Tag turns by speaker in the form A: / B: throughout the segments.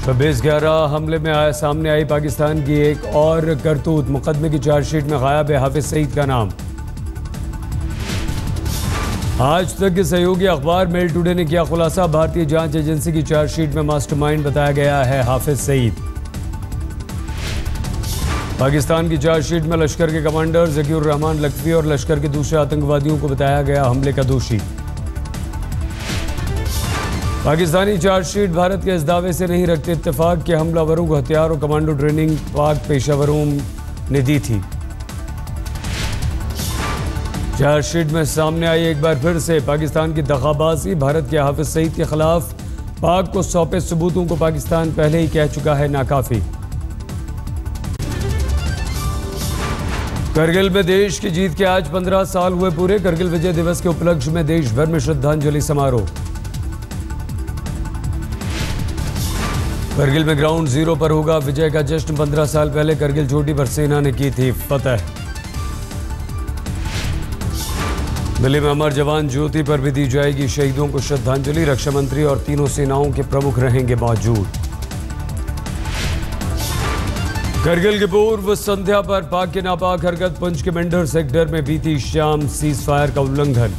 A: 26/11 हमले में सामने आई पाकिस्तान की एक और करतूत। मुकदमे की चार्जशीट में गायब है हाफिज सईद का नाम। आज तक के सहयोगी अखबार मेल टुडे ने किया खुलासा। भारतीय जांच एजेंसी की चार्जशीट में मास्टरमाइंड बताया गया है हाफिज सईद। पाकिस्तान की चार्जशीट में लश्कर के कमांडर ज़कीउर रहमान लखवी और लश्कर के दूसरे आतंकवादियों को बताया गया हमले का दोषी। पाकिस्तानी चार्जशीट भारत के इस दावे से नहीं रखते इत्तेफाक के हमलावरों को हथियार और कमांडो ट्रेनिंग पाक पेशावरों ने दी थी। चार्जशीट में सामने आई एक बार फिर से पाकिस्तान की दगाबाजी। भारत के हाफिज सईद के खिलाफ पाक को सौंपे सबूतों को पाकिस्तान पहले ही कह चुका है नाकाफी। करगिल में देश की जीत के आज 15 साल हुए पूरे। करगिल विजय दिवस के उपलक्ष्य में देश भर में श्रद्धांजलि समारोह। करगिल में ग्राउंड जीरो पर होगा विजय का जश्न। 15 साल पहले करगिल चोटी पर सेना ने की थी फतह। दिल्ली में अमर जवान ज्योति पर भी दी जाएगी शहीदों को श्रद्धांजलि। रक्षा मंत्री और तीनों सेनाओं के प्रमुख रहेंगे मौजूद। करगिल की पूर्व संध्या पर पाक के नापाक हरकत। पुंछ के मेंढर सेक्टर में बीती शाम सीज फायर का उल्लंघन।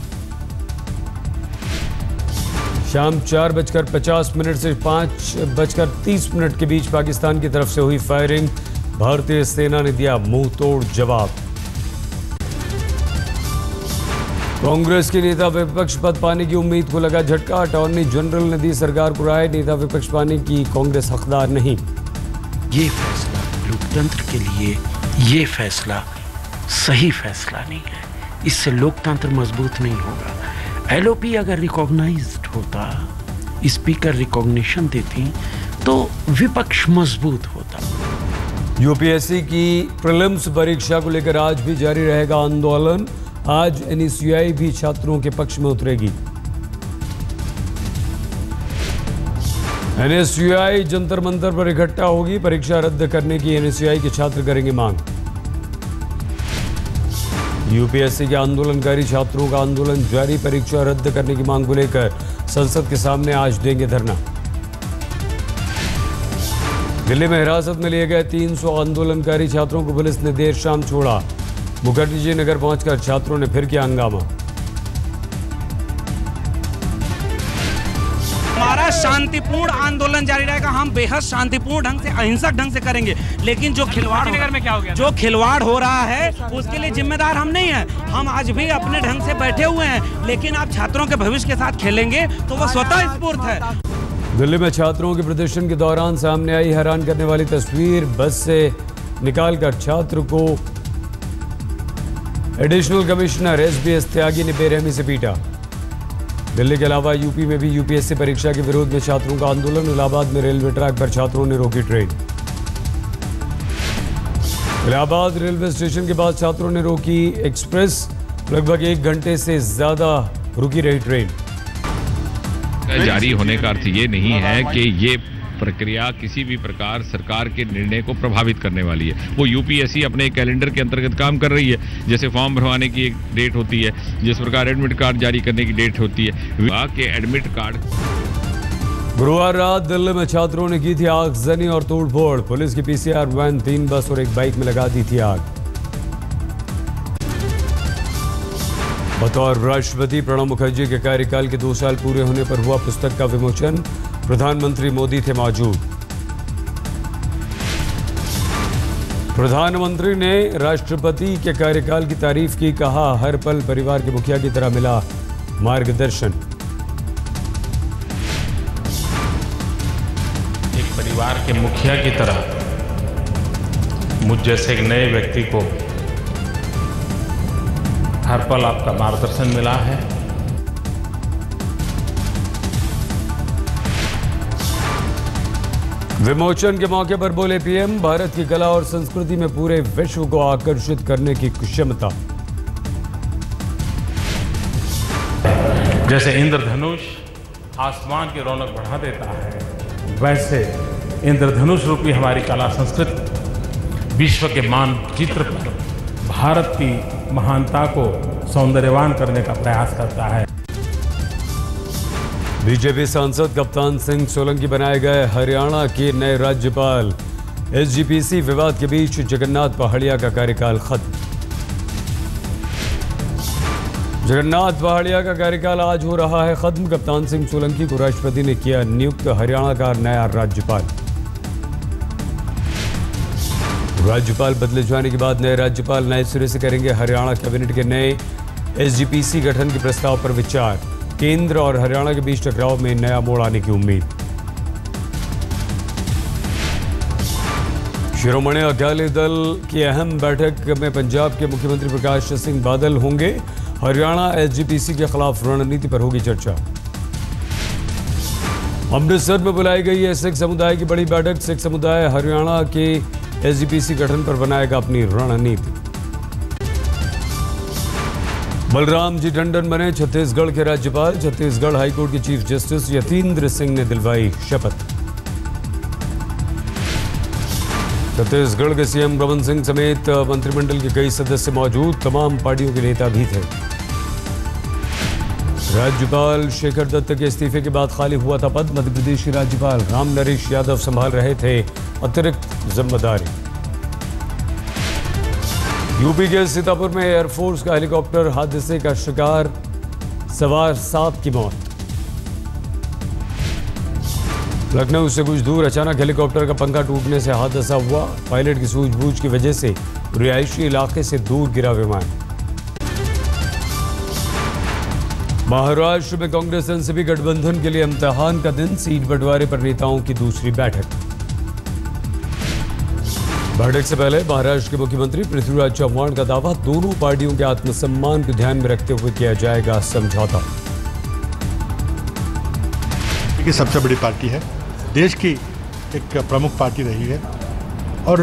A: शाम 4:50 से 5:30 के बीच पाकिस्तान की तरफ से हुई फायरिंग। भारतीय सेना ने दिया मुंह तोड़ जवाब। कांग्रेस के नेता विपक्ष पद पाने की उम्मीद को लगा झटका। अटॉर्नी जनरल ने दी सरकार को राय, नेता विपक्ष पाने की कांग्रेस हकदार नहीं।
B: ये फैसला लोकतंत्र के लिए ये फैसला सही फैसला नहीं है। इससे लोकतंत्र मजबूत नहीं होगा। एलओपी अगर रिकॉग्नाइज्ड होता, स्पीकर रिकॉग्निशन देती तो विपक्ष मजबूत होता।
A: यूपीएससी की प्रीलिम्स परीक्षा को लेकर आज भी जारी रहेगा आंदोलन। आज एनएसयूआई भी छात्रों के पक्ष में उतरेगी। एनएसयूआई जंतर मंतर पर इकट्ठा होगी। परीक्षा रद्द करने की एनएसयूआई के छात्र करेंगे मांग। यूपीएससी के आंदोलनकारी छात्रों का आंदोलन जारी। परीक्षा रद्द करने की मांग को लेकर संसद के सामने आज देंगे धरना। दिल्ली में हिरासत में लिए गए 300 आंदोलनकारी छात्रों को पुलिस ने देर शाम छोड़ा। मुखर्जी नगर पहुंचकर छात्रों ने फिर किया हंगामा।
C: हमारा शांतिपूर्ण आंदोलन जारी रहेगा। हम बेहद शांतिपूर्ण ढंग से, अहिंसक ढंग से करेंगे। लेकिन जो खिलवाड़ हो रहा है उसके लिए जिम्मेदार हम नहीं है। हम आज भी अपने ढंग से बैठे हुए हैं। लेकिन आप छात्रों के भविष्य के साथ खेलेंगे तो वो स्वतः स्फूर्त है।
A: दिल्ली में छात्रों के प्रदर्शन के दौरान सामने आई हैरान करने वाली तस्वीर। बस से निकालकर छात्र को एडिशनल कमिश्नर एसबीएस त्यागी ने बेरहमी से पीटा। दिल्ली के अलावा यूपी में भी यूपीएससी परीक्षा के विरोध में छात्रों का आंदोलन। इलाहाबाद में रेलवे ट्रैक पर छात्रों ने रोकी ट्रेन। इलाहाबाद रेलवे स्टेशन के बाद छात्रों ने रोकी एक्सप्रेस। लगभग 1 घंटे से ज्यादा रुकी रही ट्रेन।
D: जारी होने का अर्थ ये नहीं है कि ये प्रक्रिया किसी भी प्रकार सरकार के निर्णय को प्रभावित करने वाली है। वो यूपीएससी अपने कैलेंडर के अंतर्गत काम कर रही है। जैसे फॉर्म भरवाने की एक डेट होती है, जिस प्रकार एडमिट कार्ड जारी करने की डेट होती है, वहाँ के एडमिट कार्ड।
A: गुरुवार रात दिल्ली में छात्रों ने की थी आगजनी और तोड़फोड़। पुलिस की पीसीआर वैन, 3 बस और एक बाइक में लगा दी थी आग। बतौर राष्ट्रपति प्रणब मुखर्जी के कार्यकाल के 2 साल पूरे होने पर हुआ पुस्तक का विमोचन। प्रधानमंत्री मोदी थे मौजूद। प्रधानमंत्री ने राष्ट्रपति के कार्यकाल की तारीफ की। कहा, हर पल परिवार के मुखिया की तरह मिला मार्गदर्शन।
E: एक परिवार के मुखिया की तरह मुझ जैसे एक नए व्यक्ति को हर पल आपका मार्गदर्शन मिला है।
A: विमोचन के मौके पर बोले पीएम, भारत की कला और संस्कृति में पूरे विश्व को आकर्षित करने की क्षमता।
E: जैसे इंद्रधनुष आसमान की रौनक बढ़ा देता है, वैसे इंद्रधनुष रूपी हमारी कला संस्कृति विश्व के मानचित्र पर भारत की महानता को सौंदर्यवान करने का प्रयास करता है।
A: बीजेपी सांसद कप्तान सिंह सोलंकी बनाए गए हरियाणा के नए राज्यपाल। एसजीपीसी विवाद के बीच जगन्नाथ पहाड़िया का कार्यकाल खत्म। जगन्नाथ पहाड़िया का कार्यकाल आज हो रहा है खत्म। कप्तान सिंह सोलंकी को राष्ट्रपति ने किया नियुक्त हरियाणा का नया राज्यपाल। राज्यपाल बदले जाने के बाद नए राज्यपाल नए सिरे से करेंगे हरियाणा कैबिनेट के नए एसजीपीसी गठन के प्रस्ताव पर विचार। केंद्र और हरियाणा के बीच टकराव में नया मोड़ आने की उम्मीद। शिरोमणि अकाली दल की अहम बैठक में पंजाब के मुख्यमंत्री प्रकाश सिंह बादल होंगे। हरियाणा एसजीपीसी के खिलाफ रणनीति पर होगी चर्चा। अमृतसर में बुलाई गई है सिख समुदाय की बड़ी बैठक। सिख समुदाय हरियाणा के एसजीपीसी गठन पर बनाएगा अपनी रणनीति। बलराम जी टंडन बने छत्तीसगढ़ के राज्यपाल। छत्तीसगढ़ हाईकोर्ट के चीफ जस्टिस यतीन्द्र सिंह ने दिलवाई शपथ। छत्तीसगढ़ के सीएम रमन सिंह समेत मंत्रिमंडल के कई सदस्य मौजूद। तमाम पार्टियों के नेता भी थे। राज्यपाल शेखर दत्त के इस्तीफे के बाद खाली हुआ था पद। मध्य प्रदेश के राज्यपाल राम नरेश यादव संभाल रहे थे अतिरिक्त जिम्मेदारी। यूपी के सीतापुर में एयरफोर्स का हेलीकॉप्टर हादसे का शिकार, सवार 7 की मौत। लखनऊ से कुछ दूर अचानक हेलीकॉप्टर का पंखा टूटने से हादसा हुआ। पायलट की सूझबूझ की वजह से रिहायशी इलाके से दूर गिरा विमान। महाराष्ट्र में कांग्रेस एनसीपी गठबंधन के लिए इम्तिहान का दिन। सीट बंटवारे पर नेताओं की दूसरी बैठक। बैठक से पहले महाराष्ट्र के मुख्यमंत्री पृथ्वीराज चव्हाण का दावा, दोनों पार्टियों के आत्मसम्मान को ध्यान में रखते हुए किया जाएगा समझौता।
F: ये सबसे बड़ी पार्टी है, देश की एक प्रमुख पार्टी रही है और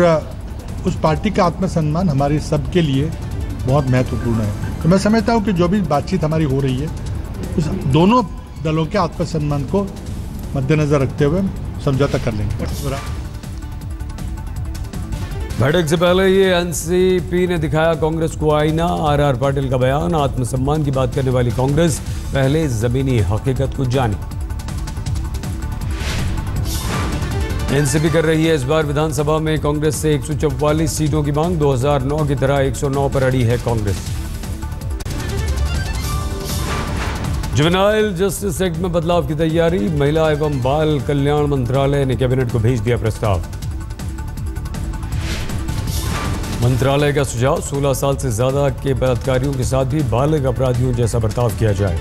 F: उस पार्टी का आत्मसम्मान हमारे सबके लिए बहुत महत्वपूर्ण है। तो मैं समझता हूँ कि जो भी बातचीत हमारी हो रही है उस दोनों दलों के आत्मसम्मान को मद्देनजर रखते हुए समझौता कर लेंगे।
A: बैठक से पहले ये एनसीपी ने दिखाया कांग्रेस को आईना। आर पाटिल का बयान, आत्मसम्मान की बात करने वाली कांग्रेस पहले जमीनी हकीकत को जाने। एनसीपी कर रही है इस बार विधानसभा में कांग्रेस से 144 सीटों की मांग। 2009 की तरह 109 पर अड़ी है कांग्रेस। जुवेनाइल जस्टिस एक्ट में बदलाव की तैयारी। महिला एवं बाल कल्याण मंत्रालय ने कैबिनेट को भेज दिया प्रस्ताव। मंत्रालय का सुझाव, 16 साल से ज्यादा के बलात्कारियों के साथ भी बालिग अपराधियों जैसा बर्ताव किया जाए।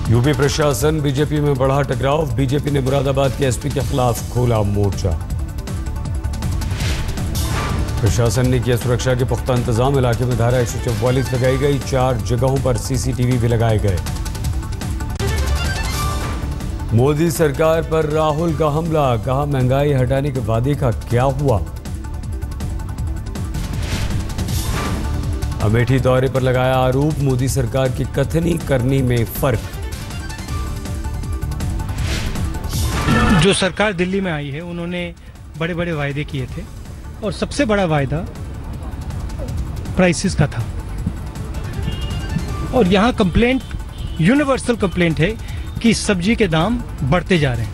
A: यूपी प्रशासन बीजेपी में बढ़ा टकराव। बीजेपी ने मुरादाबाद के एसपी के खिलाफ खोला मोर्चा। प्रशासन ने किया सुरक्षा के पुख्ता इंतजाम। इलाके में धारा 144 लगाई गई। 4 जगहों पर सीसीटीवी भी लगाए गए। मोदी सरकार पर राहुल का हमला, कहा महंगाई हटाने के वादे का क्या हुआ। अमेठी दौरे पर लगाया आरोप, मोदी सरकार की कथनी करनी में फर्क।
G: जो सरकार दिल्ली में आई है उन्होंने बड़े बड़े वायदे किए थे और सबसे बड़ा वायदा प्राइसेस का था। और यहाँ कंप्लेंट, यूनिवर्सल कंप्लेंट है कि सब्जी के दाम बढ़ते जा रहे हैं।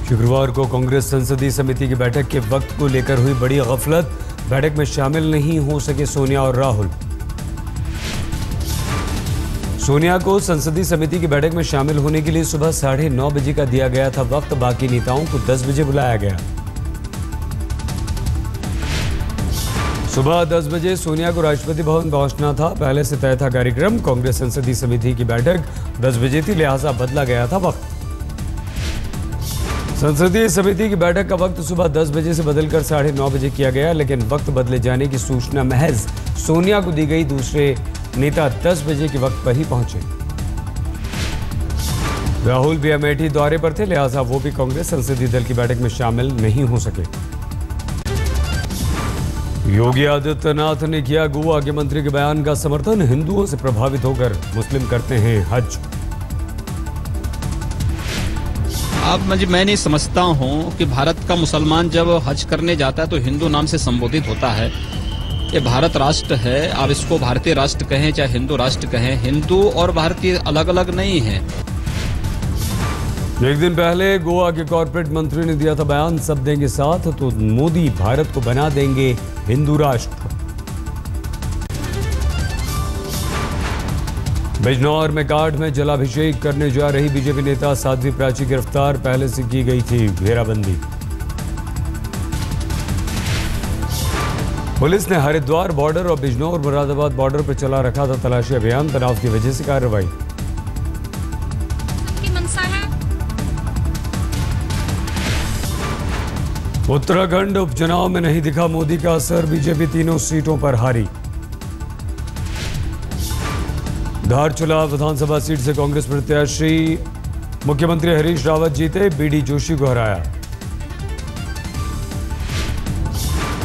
A: शुक्रवार को कांग्रेस संसदीय समिति की बैठक के वक्त को लेकर हुई बड़ी गफलत। बैठक में शामिल नहीं हो सके सोनिया और राहुल। सोनिया को संसदीय समिति की बैठक में शामिल होने के लिए सुबह 9:30 बजे का दिया गया था वक्त। बाकी नेताओं को 10 बजे बुलाया गया। सुबह 10 बजे सोनिया को राष्ट्रपति भवन पहुंचना था। पहले से तय था कार्यक्रम। कांग्रेस संसदीय समिति की बैठक 10 बजे थी, लिहाजा बदला गया था वक्त। संसदीय समिति की बैठक का वक्त सुबह 10 बजे से बदलकर 9:30 बजे किया गया, लेकिन वक्त बदले जाने की सूचना महज सोनिया को दी गई। दूसरे नेता 10 बजे के वक्त पर ही पहुंचे। राहुल भी अमेठी दौरे पर थे, लिहाजा वो भी कांग्रेस संसदीय दल की बैठक में शामिल नहीं हो सके। योगी आदित्यनाथ ने किया गोवा के मंत्री के बयान का समर्थन। हिंदुओं से प्रभावित होकर मुस्लिम करते हैं हज।
H: अब मैं नहीं समझता हूँ कि भारत का मुसलमान जब हज करने जाता है तो हिंदू नाम से संबोधित होता है। ये भारत राष्ट्र है। आप इसको भारतीय राष्ट्र कहें चाहे हिंदू राष्ट्र कहें, हिंदू और भारतीय अलग अलग नहीं है।
A: एक दिन पहले गोवा के कॉर्पोरेट मंत्री ने दिया था बयान, सब देंगे साथ तो मोदी भारत को बना देंगे हिंदू राष्ट्र। बिजनौर में घाट में जलाभिषेक करने जा रही बीजेपी नेता साध्वी प्राची गिरफ्तार, पहले से की गई थी घेराबंदी। पुलिस ने हरिद्वार बॉर्डर और बिजनौर मुरादाबाद बॉर्डर पर चला रखा था तलाशी अभियान, तनाव की वजह से कार्रवाई। उत्तराखंड उपचुनाव में नहीं दिखा मोदी का असर, बीजेपी तीनों सीटों पर हारी। धारचूला विधानसभा सीट से कांग्रेस प्रत्याशी मुख्यमंत्री हरीश रावत जीते, बीडी जोशी को हराया।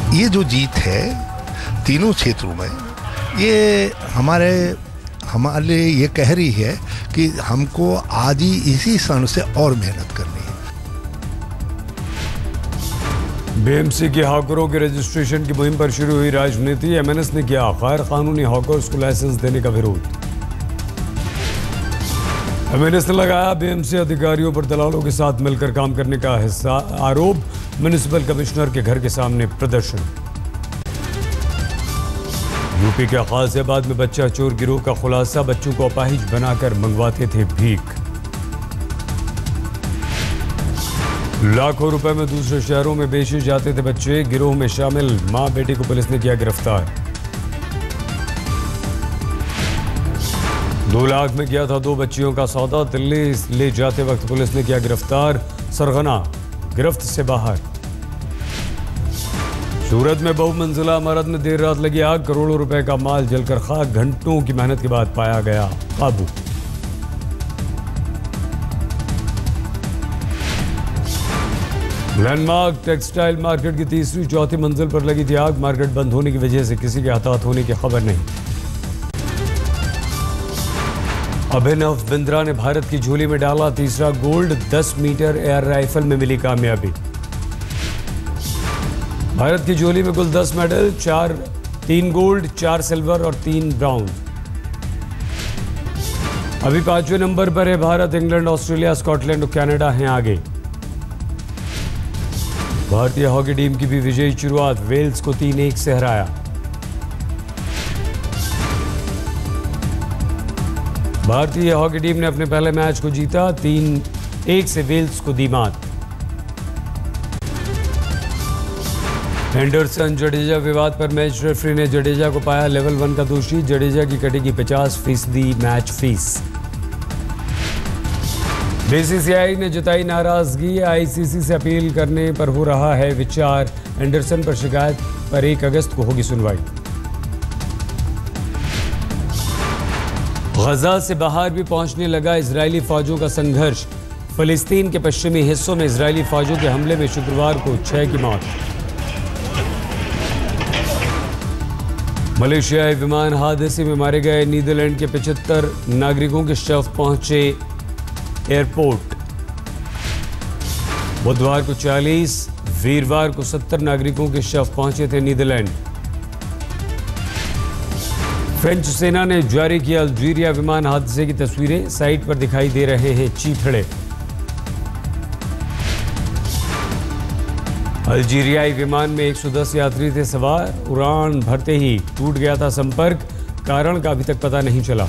I: ये जो जीत है तीनों क्षेत्रों में, ये हमारे लिए ये कह रही है कि हमको आज ही इसी क्षण से और मेहनत करनी है।
A: बीएमसी के हॉकरों के रजिस्ट्रेशन की मुहिम पर शुरू हुई राजनीति, एमएनएस ने किया गैर कानूनी हॉकर्स को लाइसेंस देने का विरोध। एमएनएस ने लगाया बीएमसी अधिकारियों पर दलालों के साथ मिलकर काम करने का आरोप, म्युनिसिपल कमिश्नर के घर के सामने प्रदर्शन। यूपी के गाजियाबाद में बच्चा चोर गिरोह का खुलासा, बच्चों को अपाहिज बनाकर मंगवाते थे भीख। लाखों रुपए में दूसरे शहरों में बेचे जाते थे बच्चे, गिरोह में शामिल मां बेटी को पुलिस ने किया गिरफ्तार। 2 लाख में किया था 2 बच्चियों का सौदा, दिल्ली ले जाते वक्त पुलिस ने किया गिरफ्तार, सरगना गिरफ्त से बाहर। सूरत में बहुमंजिला इमारत में देर रात लगी आग, करोड़ों रुपए का माल जलकर खाक, घंटों की मेहनत के बाद पाया गया काबू। लैंडमार्क टेक्सटाइल मार्केट की तीसरी चौथी मंजिल पर लगी थी आग, मार्केट बंद होने की वजह से किसी के हताहत होने की खबर नहीं। अभिनव बिंद्रा ने भारत की झोली में डाला तीसरा गोल्ड, 10 मीटर एयर राइफल में मिली कामयाबी। भारत की झोली में कुल 10 मेडल, 3 गोल्ड, 4 सिल्वर और 3 ब्राउन। अभी 5वें नंबर पर है भारत, इंग्लैंड, ऑस्ट्रेलिया, स्कॉटलैंड और कनाडा हैं आगे। भारतीय हॉकी टीम की भी विजयी शुरुआत, वेल्स को 3-1 से हराया। भारतीय हॉकी टीम ने अपने पहले मैच को जीता, 3-1 से वेल्स को दी मात। एंडरसन जडेजा विवाद पर मैच रेफरी ने जडेजा को पाया लेवल 1 का दोषी, जडेजा की कटेगी 50% मैच फीस। बीसीसीआई ने जताई नाराजगी, आईसीसी से अपील करने पर हो रहा है विचार, एंडरसन पर शिकायत पर 1 अगस्त को होगी सुनवाई। गजा से बाहर भी पहुंचने लगा इजरायली फौजों का संघर्ष, फिलिस्तीन के पश्चिमी हिस्सों में इजरायली फौजों के हमले में शुक्रवार को 6 की मौत। मलेशियाई विमान हादसे में मारे गए नीदरलैंड के 75 नागरिकों के शव पहुंचे एयरपोर्ट। बुधवार को 40, वीरवार को 70 नागरिकों के शव पहुंचे थे नीदरलैंड। फ्रेंच सेना ने जारी किया अल्जीरिया विमान हादसे की तस्वीरें, साइट पर दिखाई दे रहे हैं चीथड़े। अल्जीरियाई विमान में 110 यात्री थे सवार, उड़ान भरते ही टूट गया था संपर्क, कारण का अभी तक पता नहीं चला।